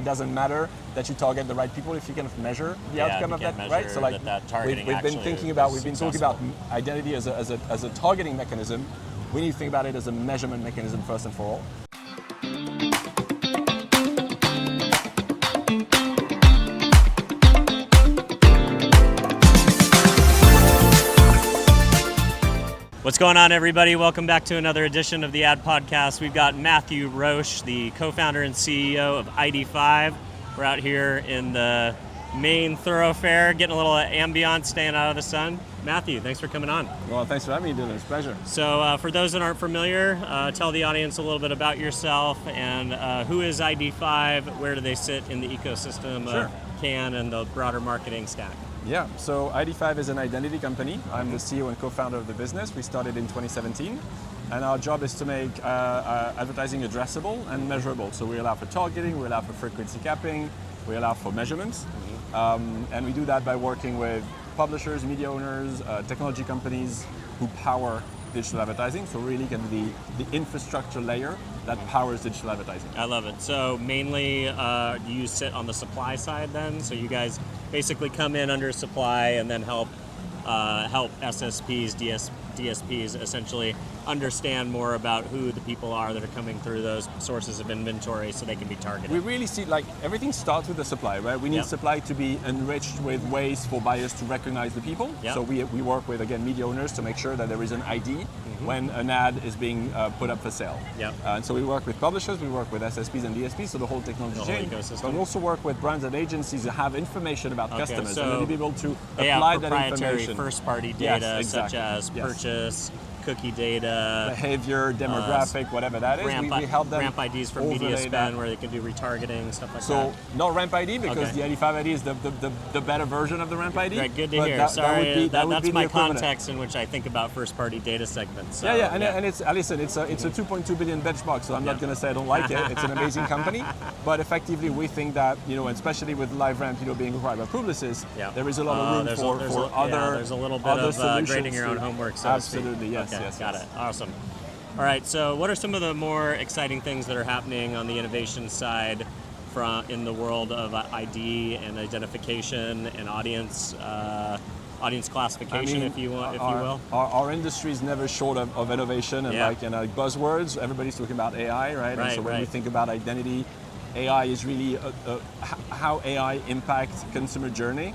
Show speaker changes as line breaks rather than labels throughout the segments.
it doesn't matter that you target the right people if you can measure the outcome of that, right? So like
that targeting
we've been talking about identity as a targeting mechanism. We need to think about it as a measurement mechanism first and for all.
What's going on, everybody? Welcome back to another edition of the Ad Podcast. We've got Mathieu Roche, the co-founder and CEO of ID5. We're out here in the main thoroughfare, getting a little ambiance, staying out of the sun. Mathieu, thanks for coming on.
Well, thanks for having me, Dylan. It's a pleasure.
So for those that aren't familiar, tell the audience a little bit about yourself and who is ID5, where do they sit in the ecosystem of CAN and the broader marketing stack?
Yeah, so ID5 is an identity company. I'm the CEO and co-founder of the business. We started in 2017, and our job is to make advertising addressable and measurable. So we allow for targeting, we allow for frequency capping, we allow for measurements, and we do that by working with publishers, media owners, technology companies who power digital advertising, so really kind of the infrastructure layer that powers digital advertising.
I love it. So mainly you sit on the supply side then? So you guys basically come in under supply and then help SSPs, DSPs essentially understand more about who the people are that are coming through those sources of inventory so they can be targeted.
We really see, like, everything starts with the supply, right? We need supply to be enriched with ways for buyers to recognize the people. So we work with, again, media owners to make sure that there is an ID when an ad is being put up for sale. And so we work with publishers, we work with SSPs and DSPs, so the whole technology chain. But we also work with brands and agencies that have information about customers, and then be able to apply that information.
First-party data such as purchase, cookie data,
behavior, demographic, whatever that is. We help them.
Ramp IDs for media spend where they can do retargeting, stuff like that.
So not Ramp ID because the ID5 ID is the better version of the Ramp ID.
Right, good to hear. Sorry, that's my context in which I think about first-party data segments. So,
and it's listen, it's a 2.2 billion benchmark. So I'm not going to say I don't like it. It's an amazing company, but effectively we think that especially with LiveRamp, being required by Publicis, there is a lot of room for other.
There's a little bit of grading your own homework. So
absolutely, yes.
Okay, got it. Awesome. All right, so what are some of the more exciting things that are happening on the innovation side in the world of ID and identification and audience classification, if you will?
Our industry is never short of innovation and buzzwords. Everybody's talking about AI, right? And so when we think about identity, AI is really how AI impacts consumer journey.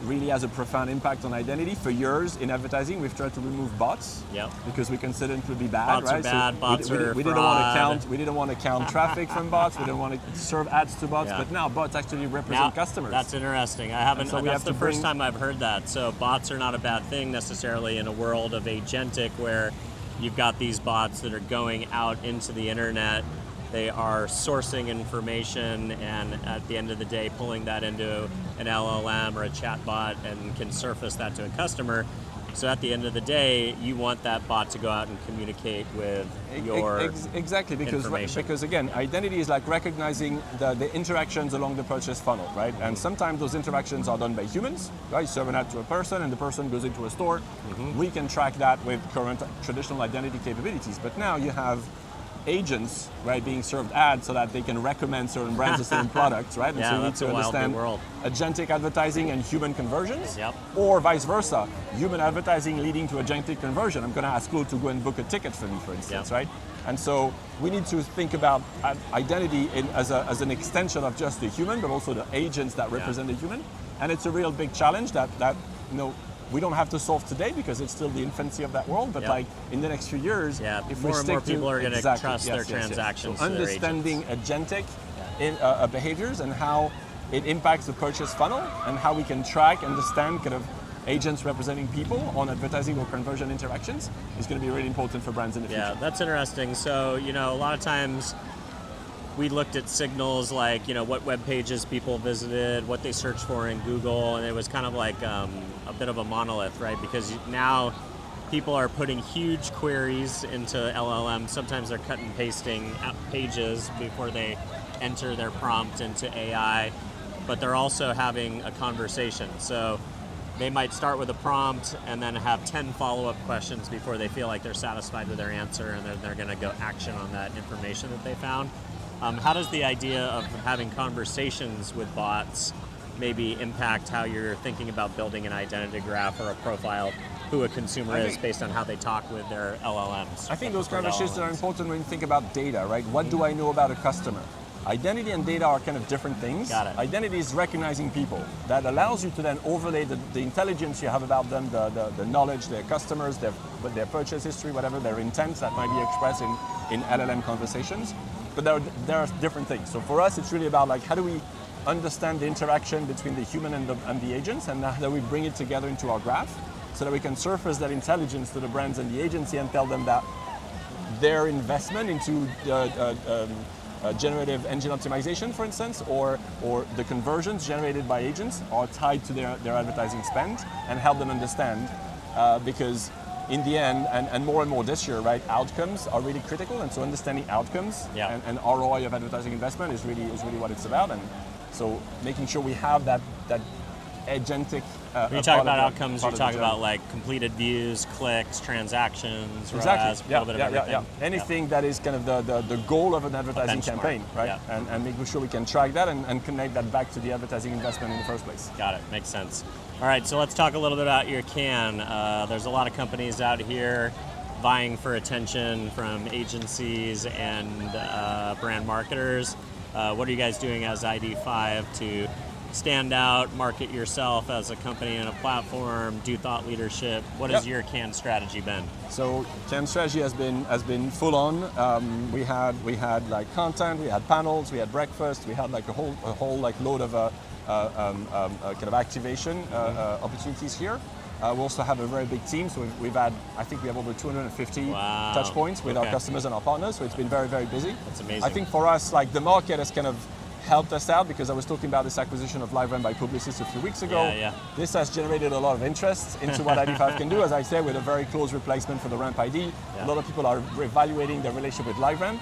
Really has a profound impact on identity. For years in advertising, we've tried to remove bots because we consider it to be bad.
Bots are bad. Bots are
we didn't want to count. We didn't want to count traffic from bots. We didn't want to serve ads to bots. But now bots actually represent customers.
That's interesting. I haven't. So that's the first time I've heard that. So bots are not a bad thing necessarily in a world of agentic where you've got these bots that are going out into the internet. They are sourcing information and at the end of the day pulling that into an LLM or a chatbot and can surface that to a customer. So at the end of the day, you want that bot to go out and communicate with your
exactly because again, identity is like recognizing the interactions along the purchase funnel, right? And sometimes those interactions are done by humans, right? You serve an ad to a person and the person goes into a store. We can track that with current traditional identity capabilities, but now you have agents, right, being served ads so that they can recommend certain brands or certain products, right? And so you need to understand agentic advertising and human conversions, or vice versa, human advertising leading to agentic conversion. I'm going to ask Claude to go and book a ticket for me, for instance, right? And so we need to think about identity as an extension of just the human, but also the agents that represent the human. And it's a real big challenge that we don't have to solve today because it's still the infancy of that world, but like in the next few years, if
more
we
and more people are going to trust their transactions.
So understanding agentic behaviors and how it impacts the purchase funnel and how we can track, understand kind of agents representing people on advertising or conversion interactions is going to be really important for brands in the future.
Yeah, that's interesting. So, a lot of times we looked at signals like, what web pages people visited, what they searched for in Google, and it was kind of like a bit of a monolith, right? Because now people are putting huge queries into LLM. Sometimes they're cut and pasting pages before they enter their prompt into AI, but they're also having a conversation. So they might start with a prompt and then have 10 follow-up questions before they feel like they're satisfied with their answer, and then they're going to go action on that information that they found. How does the idea of having conversations with bots maybe impact how you're thinking about building an identity graph or a profile who a consumer is based on how they talk with their LLMs?
I think those conversations are important when you think about data, right? What do I know about a customer? Identity and data are kind of different things.
Got it.
Identity is recognizing people. That allows you to then overlay the intelligence you have about them, the knowledge, their customers, their purchase history, whatever, their intents that might be expressed in LLM conversations. But there are different things. So for us, it's really about like, how do we understand the interaction between the human and the agents, and how do we bring it together into our graph so that we can surface that intelligence to the brands and the agency and tell them that their investment into generative engine optimization, for instance, or the conversions generated by agents are tied to their advertising spend, and help them understand because in the end, and more this year, right, outcomes are really critical, and so understanding outcomes and ROI of advertising investment is really what it's about, and so making sure we have that agentic.
When you talk about outcomes, you're talking about like completed views, clicks, transactions,
exactly.
a little bit of everything.
Anything that is kind of the goal of an advertising campaign, right? And making sure we can track that and connect that back to the advertising investment in the first place.
Got it, makes sense. All right, so let's talk a little bit about your can. There's a lot of companies out here vying for attention from agencies and brand marketers. What are you guys doing as ID5 to stand out, market yourself as a company and a platform, do thought leadership? What has your can strategy been?
So can strategy has been full on. We had like content, we had panels, we had breakfast, we had like a whole like load of kind of activation opportunities here. We also have a very big team, so I think we have over 250 touch points with our customers and our partners, so it's been very, very busy.
That's amazing.
I think for us, like the market has kind of helped us out, because I was talking about this acquisition of LiveRamp by Publicis a few weeks ago. This has generated a lot of interest into what ID5 can do, as I said, with a very close replacement for the Ramp ID. A lot of people are evaluating their relationship with LiveRamp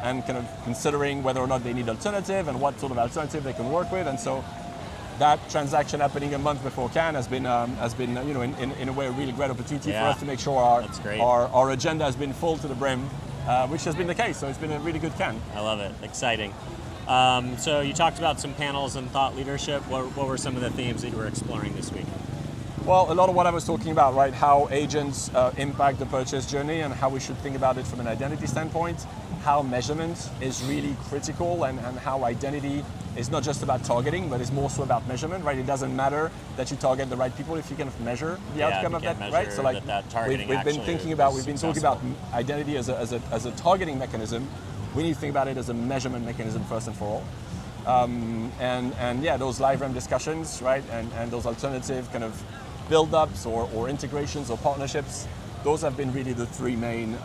and kind of considering whether or not they need alternative and what sort of alternative they can work with, and so that transaction happening a month before Cannes has been you know, in a way a really great opportunity for us to make sure our agenda has been full to the brim, which has been the case. So it's been a really good Cannes.
I love it. Exciting. So you talked about some panels and thought leadership. What were some of the themes that you were exploring this week?
Well, a lot of what I was talking about, right? How agents impact the purchase journey and how we should think about it from an identity standpoint. How measurement is really critical, and how identity is not just about targeting, but it's more so about measurement, right? It doesn't matter that you target the right people if you can measure the outcome of that, right? So like we've been talking about identity as a targeting mechanism. We need to think about it as a measurement mechanism first and for all. And those LiveRamp discussions, right? And those alternative kind of build-ups or integrations or partnerships, those have been really the three main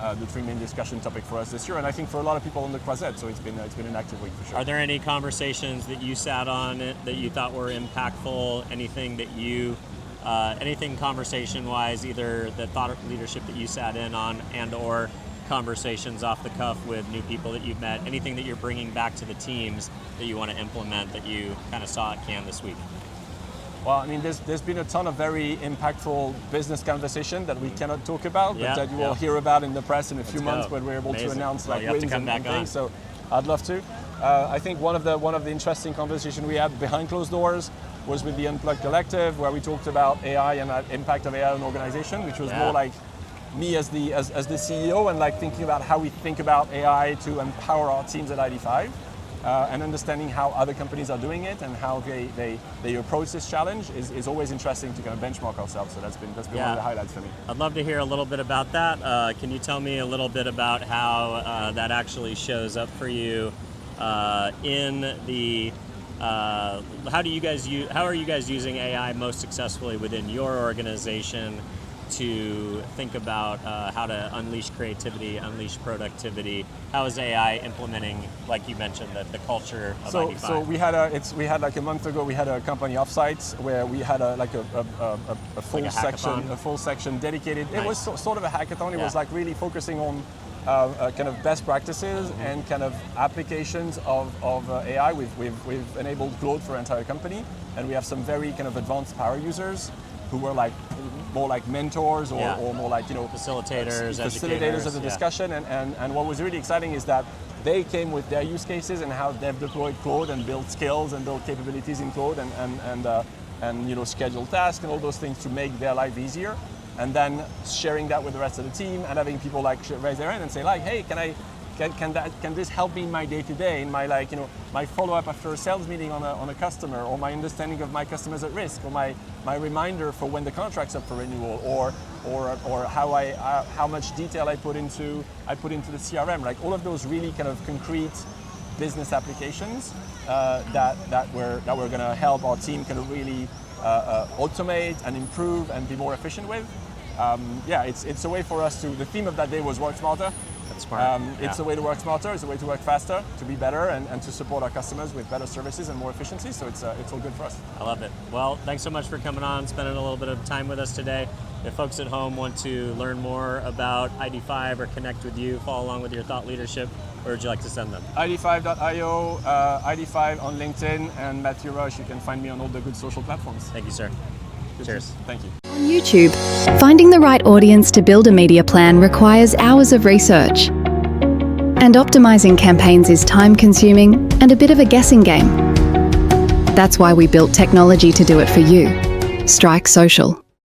discussion topic for us this year, and I think for a lot of people on the Croisette. So it's been an active week for sure.
Are there any conversations that you sat on that you thought were impactful? Anything that you, anything conversation-wise, either the thought leadership that you sat in on, and/or conversations off the cuff with new people that you've met? Anything that you're bringing back to the teams that you want to implement that you kind of saw at Cannes this week?
Well, I mean, there's been a ton of very impactful business conversation that we cannot talk about, but that you will hear about in the press in a few months when we're able to announce like wins and things. So I'd love to. I think one of the interesting conversations we had behind closed doors was with the Unplugged Collective, where we talked about AI and the impact of AI on organization, which was more like me as the CEO, and like thinking about how we think about AI to empower our teams at ID5. And understanding how other companies are doing it and how they approach this challenge is always interesting to kind of benchmark ourselves. So that's been one of the highlights for me.
I'd love to hear a little bit about that. Can you tell me a little bit about how that actually shows up for you in the how are you guys using AI most successfully within your organization to think about how to unleash creativity, unleash productivity? How is AI implementing, like you mentioned, the culture of ID5?
So we had like a month ago, we had a company offsite where we had a full section dedicated. Nice. It was sort of a hackathon. It was like really focusing on kind of best practices and kind of applications of AI. We've enabled Claude for our entire company, and we have some very kind of advanced power users who were like more like mentors or more like,
facilitators
of the discussion. And what was really exciting is that they came with their use cases and how they've deployed Claude and built skills and built capabilities in Claude and schedule tasks and all those things to make their life easier. And then sharing that with the rest of the team and having people like raise their hand and say like, hey, can this help me in my day-to-day, in my my follow-up after a sales meeting on a customer, or my understanding of my customers at risk, or my reminder for when the contract's up for renewal, or how much detail I put into the CRM. Like all of those really kind of concrete business applications that we're going to help our team kind of really automate and improve and be more efficient with. It's a way for us to. The theme of that day was work smarter.
That's smart.
It's a way to work smarter. It's a way to work faster, to be better, and to support our customers with better services and more efficiency. So it's all good for us.
I love it. Well, thanks so much for coming on, spending a little bit of time with us today. If folks at home want to learn more about ID5 or connect with you, follow along with your thought leadership, where would you like to send them?
ID5.io, ID5 on LinkedIn, and Mathieu Roche. You can find me on all the good social platforms.
Thank you, sir. Cheers.
Thank you.
On YouTube, finding the right audience to build a media plan requires hours of research. And optimizing campaigns is time-consuming and a bit of a guessing game. That's why we built technology to do it for you. Strike Social.